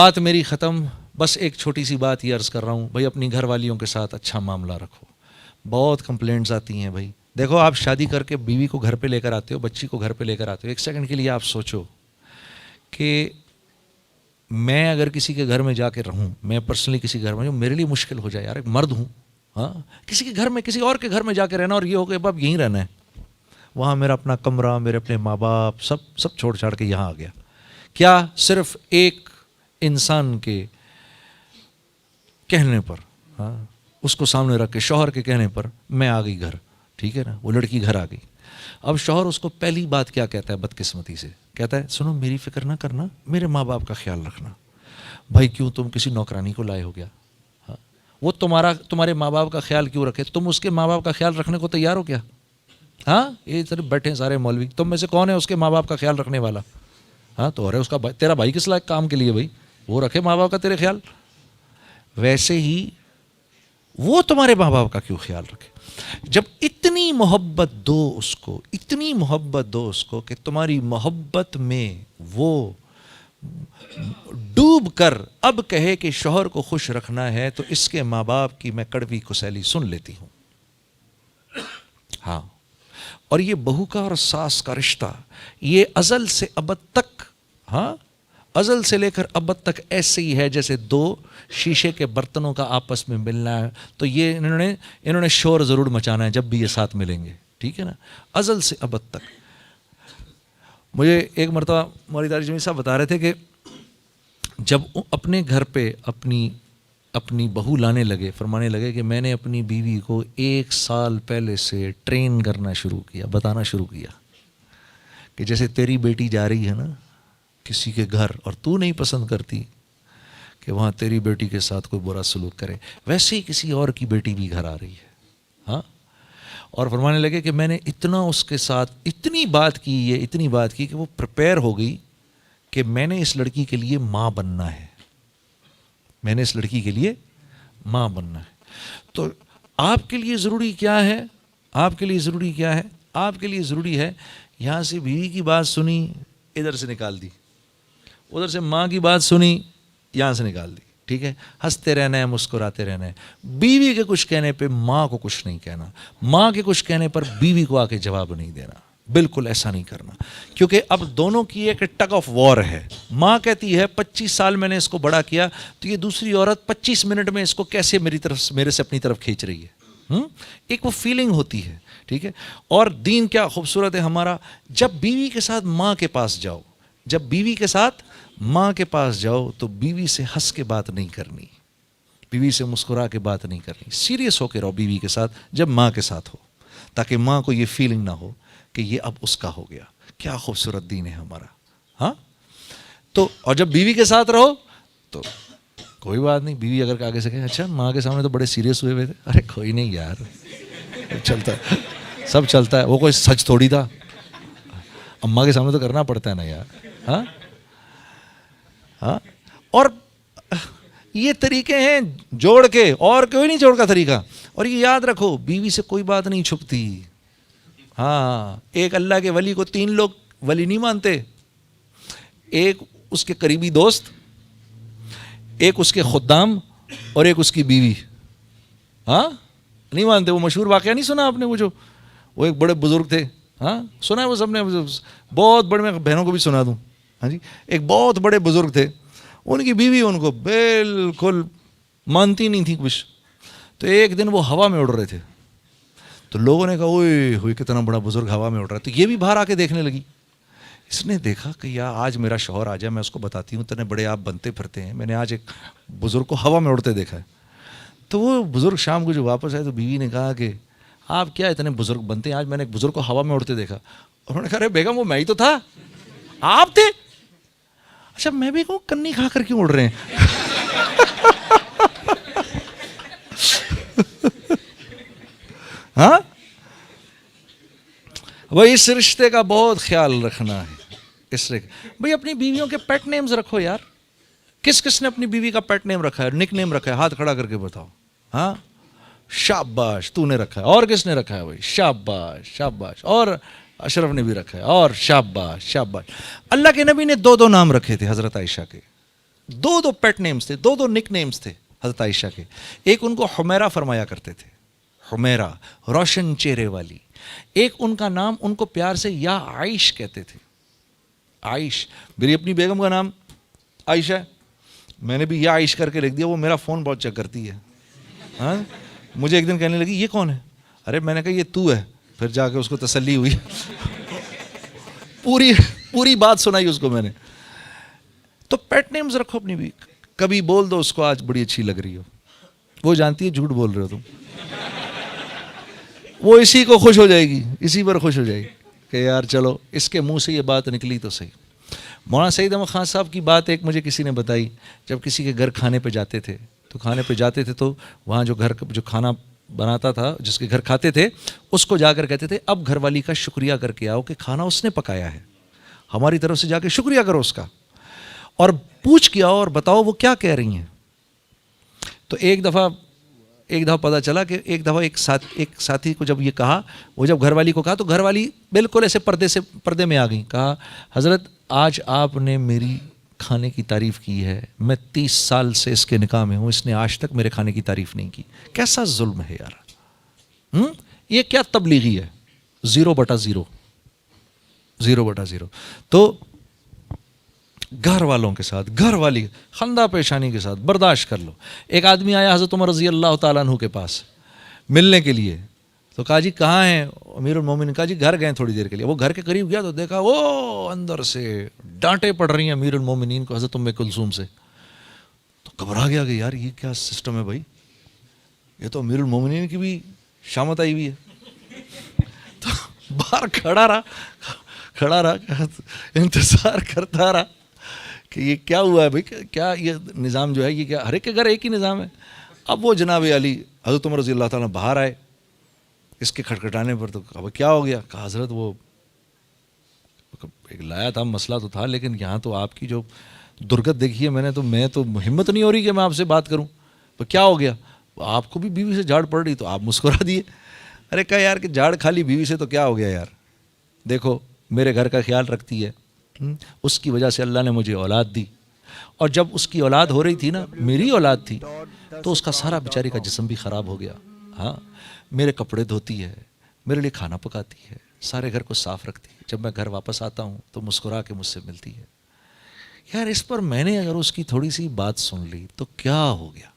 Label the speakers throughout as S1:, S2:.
S1: بات میری ختم. بس ایک چھوٹی سی بات یہ عرض کر رہا ہوں بھائی، اپنی گھر والیوں کے ساتھ اچھا معاملہ رکھو. بہت کمپلینٹس آتی ہیں بھائی. دیکھو، آپ شادی کر کے بیوی کو گھر پہ لے کر آتے ہو، بچی کو گھر پہ لے کر آتے ہو. ایک سیکنڈ کے لیے آپ سوچو کہ میں اگر کسی کے گھر میں جا کے رہوں، میں پرسنلی کسی گھر میں جو میرے لیے مشکل ہو جائے یار، ایک مرد ہوں، ہاں، کسی کے گھر میں، کسی اور کے گھر میں جا کے رہنا، اور یہ ہو کہ اب یہیں رہنا ہے، وہاں میرا اپنا کمرہ، میرے اپنے ماں باپ، سب چھوڑ چھاڑ کے یہاں آ گیا. کیا صرف ایک انسان کے کہنے پر، ہاں، اس کو سامنے رکھ کے، شوہر کے کہنے پر میں آ گئی گھر، ٹھیک ہے نا، وہ لڑکی گھر آ گئی. اب شوہر اس کو پہلی بات کیا کہتا ہے بدقسمتی سے؟ کہتا ہے سنو، میری فکر نہ کرنا، میرے ماں باپ کا خیال رکھنا. بھائی کیوں تم کسی نوکرانی کو لائے ہو گیا؟ ہاں، وہ تمہارے ماں باپ کا خیال کیوں رکھے؟ تم اس کے ماں باپ کا خیال رکھنے کو تیار ہو کیا؟ ہاں، یہ صرف بیٹھے ہیں سارے مولوی، تم میں سے کون ہے اس کے ماں باپ کا خیال رکھنے والا؟ ہاں، تو اور ہے اس کا تیرا بھائی کس لائق کام کے لیے بھائی، وہ رکھے ماں باپ کا تیرے خیال. ویسے ہی وہ تمہارے ماں باپ کا کیوں خیال رکھے؟ جب اتنی محبت دو اس کو، اتنی محبت دو اس کو کہ تمہاری محبت میں وہ ڈوب کر اب کہے کہ شوہر کو خوش رکھنا ہے، تو اس کے ماں باپ کی میں کڑوی کسیلی سن لیتی ہوں. ہاں، اور یہ بہو کا اور ساس کا رشتہ یہ ازل سے ابد تک، ہاں، ازل سے لے کر ابد تک ایسے ہی ہے جیسے دو شیشے کے برتنوں کا آپس میں ملنا ہے. تو یہ انہوں نے شور ضرور مچانا ہے جب بھی یہ ساتھ ملیں گے، ٹھیک ہے نا، ازل سے ابد تک. مجھے ایک مرتبہ مولانا طارق جمیل صاحب بتا رہے تھے کہ جب اپنے گھر پہ اپنی بہو لانے لگے، فرمانے لگے کہ میں نے اپنی بیوی کو 1 سال پہلے سے ٹرین کرنا شروع کیا، بتانا شروع کیا کہ جیسے تیری بیٹی جا رہی ہے نا کسی کے گھر، اور تو نہیں پسند کرتی کہ وہاں تیری بیٹی کے ساتھ کوئی برا سلوک کرے، ویسے ہی کسی اور کی بیٹی بھی گھر آ رہی ہے. ہاں، اور فرمانے لگے کہ میں نے اتنا اس کے ساتھ اتنی بات کی کہ وہ پریپیئر ہو گئی کہ میں نے اس لڑکی کے لیے ماں بننا ہے، میں نے اس لڑکی کے لیے ماں بننا ہے. تو آپ کے لیے ضروری کیا ہے؟ آپ کے لیے ضروری کیا ہے؟ آپ کے لیے ضروری ہے یہاں سے بیوی کی بات سنی، ادھر سے نکال دی، ادھر سے ماں کی بات سنی، یہاں سے نکال دی، ٹھیک ہے، ہنستے رہنا ہے، مسکراتے رہنا ہے. بیوی کے کچھ کہنے پہ ماں کو کچھ نہیں کہنا، ماں کے کچھ کہنے پر بیوی کو آ کے جواب نہیں دینا، بالکل ایسا نہیں کرنا. کیونکہ اب دونوں کی ایک ٹگ آف وار ہے. ماں کہتی ہے 25 سال میں نے اس کو بڑا کیا، تو یہ دوسری عورت 25 منٹ میں اس کو کیسے میرے سے اپنی طرف کھینچ رہی ہے. ایک وہ فیلنگ ہوتی ہے، ٹھیک ہے. اور دین کیا خوبصورت ہے ہمارا، جب بیوی کے ساتھ ماں کے پاس جاؤ، جب بیوی کے ساتھ ماں کے پاس جاؤ تو بیوی سے ہنس کے بات نہیں کرنی، بیوی سے مسکرا کے بات نہیں کرنی، سیریس ہو کے رہو بیوی کے ساتھ جب ماں کے ساتھ ہو، تاکہ ماں کو یہ فیلنگ نہ ہو کہ یہ اب اس کا ہو گیا. کیا خوبصورت دین ہے ہمارا. ہاں، تو اور جب بیوی کے ساتھ رہو تو کوئی بات نہیں، بیوی اگر آگے سے کہے اچھا ماں کے سامنے تو بڑے سیریس ہوئے تھے، ارے کوئی نہیں یار، چلتا ہے، سب چلتا ہے، وہ کوئی سچ تھوڑی تھا، اماں کے سامنے تو کرنا پڑتا ہے نا یار. ہاں ہاں، اور یہ طریقے ہیں جوڑ کے، اور کوئی نہیں جوڑ کا طریقہ. اور یہ یاد رکھو بیوی سے کوئی بات نہیں چھپتی. ہاں، ایک اللہ کے ولی کو 3 لوگ ولی نہیں مانتے، ایک اس کے قریبی دوست، ایک اس کے خدام، اور ایک اس کی بیوی. ہاں، نہیں مانتے. وہ مشہور واقعہ نہیں سنا آپ نے، وہ ایک بڑے بزرگ تھے، ہاں سنا ہے وہ سب نے، بہت بڑے، میں بہنوں کو بھی سنا دوں. ہاں جی، ایک بہت بڑے بزرگ تھے، ان کی بیوی ان کو بالکل مانتی نہیں تھی کچھ. تو ایک دن وہ ہوا میں اڑ رہے تھے، تو لوگوں نے کہا اوئے ہوئے کتنا بڑا بزرگ ہوا میں اڑ رہا ہے. تو یہ بھی باہر آ کے دیکھنے لگی. اس نے دیکھا کہ یار آج میرا شوہر آ جائے، میں اس کو بتاتی ہوں اتنے بڑے آپ بنتے پھرتے ہیں، میں نے آج ایک بزرگ کو ہوا میں اڑتے دیکھا ہے. تو وہ بزرگ شام کو جو واپس آئے تو بیوی نے کہا کہ آپ کیا اتنے بزرگ بنتے ہیں، آج میں نے ایک بزرگ کو ہوا میں اڑتے دیکھا. انہوں نے کہا ارے بیگم وہ میں ہی تو تھا، آپ تھے؟ اچھا میں بھی کہوں کنی کھا کر کیوں اڑ رہے ہیں؟ ہاں، بھائی اس رشتے کا بہت خیال رکھنا ہے. بھائی اپنی بیویوں کے پیٹ نیمز رکھو یار. کس کس نے اپنی بیوی کا پیٹ نیم رکھا ہے، نک نیم رکھا ہے؟ ہاتھ کھڑا کر کے بتاؤ. ہاں، شاباش تو نے رکھا ہے. اور کس نے رکھا ہے بھائی؟ شاباش شاباش. اور اشرف نے بھی رکھا ہے. اور شاباش شاباش. اللہ کے نبی نے 2 نام رکھے تھے حضرت عائشہ کے، دو پیٹ نیمز تھے, دو نک نیمز تھے حضرت عائشہ کے. ایک ان کو حمیرہ فرمایا کرتے تھے, حمیرہ روشن چہرے والی. ایک ان کا نام ان کو پیار سے یا عائش کہتے تھے, عائش. میری اپنی بیگم کا نام عائشہ ہے, میں نے بھی یا عائش کر کے لکھ دیا. وہ میرا فون بہت چیک کرتی ہے. ہاں, مجھے ایک دن کہنے لگی یہ کون ہے؟ ارے میں نے کہا یہ تو ہے. پھر جا کے اس کو تسلی ہوئی. پوری بات سنائی اس کو میں نے. تو پیٹ نیمز رکھو اپنی بھی. کبھی بول دو اس کو آج بڑی اچھی لگ رہی ہو, وہ جانتی ہے جھوٹ بول رہے ہو تم, وہ اسی کو خوش ہو جائے گی, اسی پر خوش ہو جائے گی کہ یار چلو اس کے منہ سے یہ بات نکلی تو صحیح. مولانا سعید احمد خان صاحب کی بات ایک مجھے کسی نے بتائی. جب کسی کے گھر کھانے پہ جاتے تھے تو وہاں جو گھر جو کھانا بناتا تھا, جس کے گھر کھاتے تھے, اس کو جا کر کہتے تھے اب گھر والی کا شکریہ کر کے آؤ کہ کھانا اس نے پکایا ہے, ہماری طرف سے جا کے شکریہ کرو اس کا, اور پوچھ کے آؤ اور بتاؤ وہ کیا کہہ رہی ہیں. تو ایک دفعہ پتہ چلا کہ ایک دفعہ ایک ساتھی کو جب یہ کہا, وہ جب گھر والی کو کہا تو گھر والی بالکل ایسے پردے میں آ گئی. کہا حضرت آج آپ نے میری کھانے کی تعریف کی ہے, میں 30 سال سے اس کے نکاح میں ہوں, اس نے آج تک میرے کھانے کی تعریف نہیں کی. کیسا ظلم ہے یار, یہ کیا تبلیغی ہے, 0/0. تو گھر والوں کے ساتھ, گھر والی خندہ پیشانی کے ساتھ برداشت کر لو. ایک آدمی آیا حضرت عمر رضی اللہ تعالیٰ عنہ کے پاس ملنے کے لیے, تو کہا جی کہاں ہیں امیر المومنین؟ کہا جی گھر گئے تھوڑی دیر کے لیے. وہ گھر کے قریب گیا تو دیکھا وہ اندر سے ڈانٹے پڑ رہی ہیں امیر المومنین کو حضرت ام کلثوم سے. تو گھبرا گیا کہ یار یہ کیا سسٹم ہے بھائی, یہ تو امیر المومنین کی بھی شامت آئی ہوئی ہے. تو باہر کھڑا رہا انتظار کرتا رہا کہ یہ کیا ہوا ہے بھائی, کیا یہ نظام جو ہے یہ کیا, ہر ایک کے گھر ایک ہی نظام ہے. اب وہ جناب علی حضرت عمر رضی اللہ تعالیٰ باہر آئے اس کے کھٹکھٹانے پر. تو کہا کیا ہو گیا؟ کہا حضرت وہ ایک لایا تھا, مسئلہ تو تھا, لیکن یہاں تو آپ کی جو درگت دیکھی ہے میں تو ہمت نہیں ہو رہی کہ میں آپ سے بات کروں. تو کیا ہو گیا؟ آپ کو بھی بیوی سے جھاڑ پڑ رہی, تو آپ مسکرا دیے. ارے کہا یار کہ جھاڑ کھالی بیوی سے تو کیا ہو گیا یار, دیکھو میرے گھر کا خیال رکھتی ہے, اس کی وجہ سے اللہ نے مجھے اولاد دی, اور جب اس کی اولاد ہو رہی تھی نا, میری اولاد تھی, تو اس کا سارا بیچاری کا جسم بھی خراب ہو گیا. ہاں, میرے کپڑے دھوتی ہے, میرے لیے کھانا پکاتی ہے, سارے گھر کو صاف رکھتی ہے. جب میں گھر واپس آتا ہوں تو مسکرا کے مجھ سے ملتی ہے. یار اس پر میں نے اگر اس کی تھوڑی سی بات سن لی تو کیا ہو گیا.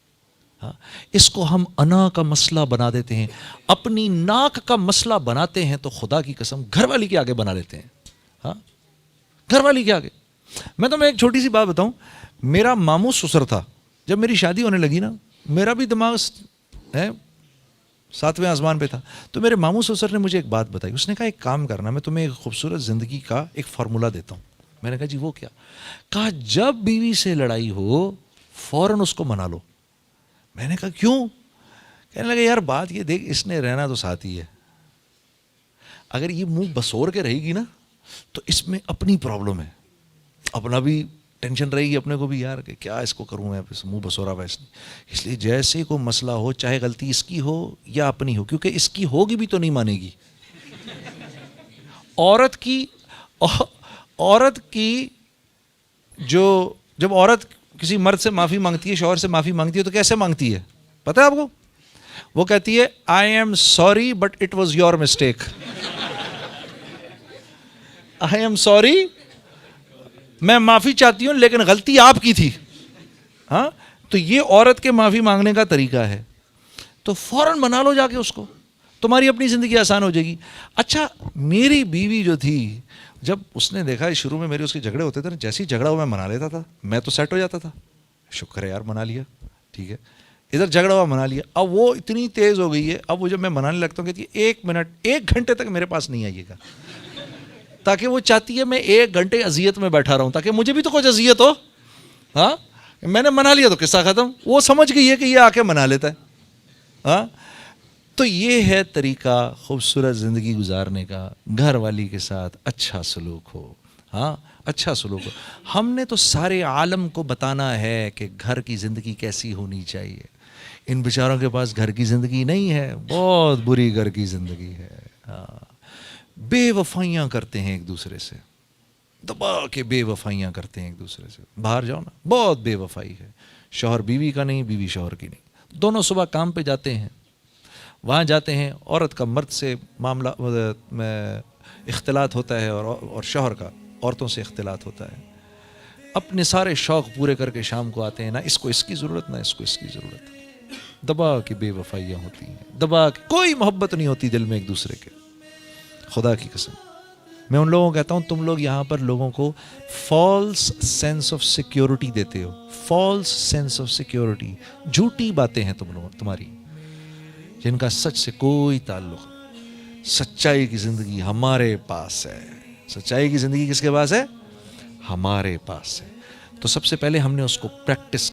S1: ہاں, اس کو ہم انا کا مسئلہ بنا دیتے ہیں, اپنی ناک کا مسئلہ بناتے ہیں, تو خدا کی قسم گھر والی کے آگے بنا لیتے ہیں. ہاں, گھر والی کے آگے. میں تمہیں ایک چھوٹی سی بات بتاؤں, میرا ماموں سسر تھا, جب میری شادی ہونے لگی نا, میرا بھی دماغ 7ویں آسمان پہ تھا. تو میرے ماموں سسر نے مجھے ایک بات بتائی. اس نے کہا ایک کام کرنا, میں تمہیں ایک خوبصورت زندگی کا ایک فارمولہ دیتا ہوں. میں نے کہا جی وہ کیا؟ کہا جب بیوی سے لڑائی ہو فوراً اس کو منا لو. میں نے کہا کیوں؟ کہنے لگا یار بات یہ دیکھ, اس نے رہنا تو ساتھ ہی ہے, اگر یہ منہ بسور کے رہے گی نا تو اس میں اپنی پرابلم ہے, اپنا بھی ٹینشن رہے گی اپنے کو بھی, یار کہ کیا اس کو کروں میں, منہ بسورا ہوا اس نے. اس لیے جیسے کوئی مسئلہ ہو, چاہے غلطی اس کی ہو یا اپنی ہو, کیونکہ اس کی ہوگی بھی تو نہیں مانے گی. عورت کی جو جب عورت کسی مرد سے معافی مانگتی ہے, شوہر سے معافی مانگتی ہے, تو کیسے مانگتی ہے پتہ ہے آپ کو؟ وہ کہتی ہے I am sorry but it was your mistake. I am sorry, میں معافی چاہتی ہوں لیکن غلطی آپ کی تھی. ہاں, تو یہ عورت کے معافی مانگنے کا طریقہ ہے. تو فوراً منا لو جا کے اس کو, تمہاری اپنی زندگی آسان ہو جائے گی. اچھا, میری بیوی جو تھی, جب اس نے دیکھا شروع میں میرے اس کے جھگڑے ہوتے تھے نا, جیسے ہی جھگڑا ہوا میں منا لیتا تھا, میں تو سیٹ ہو جاتا تھا. شکر ہے یار منا لیا, ٹھیک ہے, ادھر جھگڑا ہوا منا لیا. اب وہ اتنی تیز ہو گئی ہے, اب وہ جب میں منانے لگتا ہوں کہتی ہے 1 منٹ 1 گھنٹے تک میرے پاس نہیں آئیے گا, تاکہ وہ چاہتی ہے میں 1 گھنٹے اذیت میں بیٹھا رہوں تاکہ مجھے بھی تو کچھ اذیت ہو. ہاں, میں نے منا لیا تو قصہ ختم. وہ سمجھ گئی ہے کہ یہ آ کے منا لیتا ہے. ہاں, تو یہ ہے طریقہ خوبصورت زندگی گزارنے کا, گھر والی کے ساتھ اچھا سلوک ہو. ہاں, اچھا سلوک ہو. ہم نے تو سارے عالم کو بتانا ہے کہ گھر کی زندگی کیسی ہونی چاہیے. ان بیچاروں کے پاس گھر کی زندگی نہیں ہے, بہت بری گھر کی زندگی ہے. ہاں, بے وفائیاں کرتے ہیں ایک دوسرے سے, دبا کے بے وفائیاں کرتے ہیں ایک دوسرے سے. باہر جاؤ نا, بہت بے وفائی ہے. شوہر بیوی کا نہیں, بیوی شوہر کی نہیں. دونوں صبح کام پہ جاتے ہیں, وہاں جاتے ہیں, عورت کا مرد سے معاملہ اختلاط ہوتا ہے اور شوہر کا عورتوں سے اختلاط ہوتا ہے. اپنے سارے شوق پورے کر کے شام کو آتے ہیں, نہ اس کو اس کی ضرورت, نہ اس کو اس کی ضرورت. دبا کی بے وفائیاں ہوتی ہیں, دبا کی کوئی محبت نہیں ہوتی دل میں ایک دوسرے کے. خدا کی قسم میں ان لوگوں کو کہتا ہوں, تم لوگ یہاں پر لوگوں کو فالس سینس آف سیکیورٹی دیتے ہو. فالس سینس آف سیکیورٹی, جھوٹی باتیں ہیں تم لوگ تمہاری, جن کا سچ سے کوئی تعلق. سچائی کی زندگی ہمارے پاس ہے. سچائی کی زندگی کس کے پاس ہے؟ ہمارے پاس ہے. تو سب سے پہلے ہم نے اس کو پریکٹس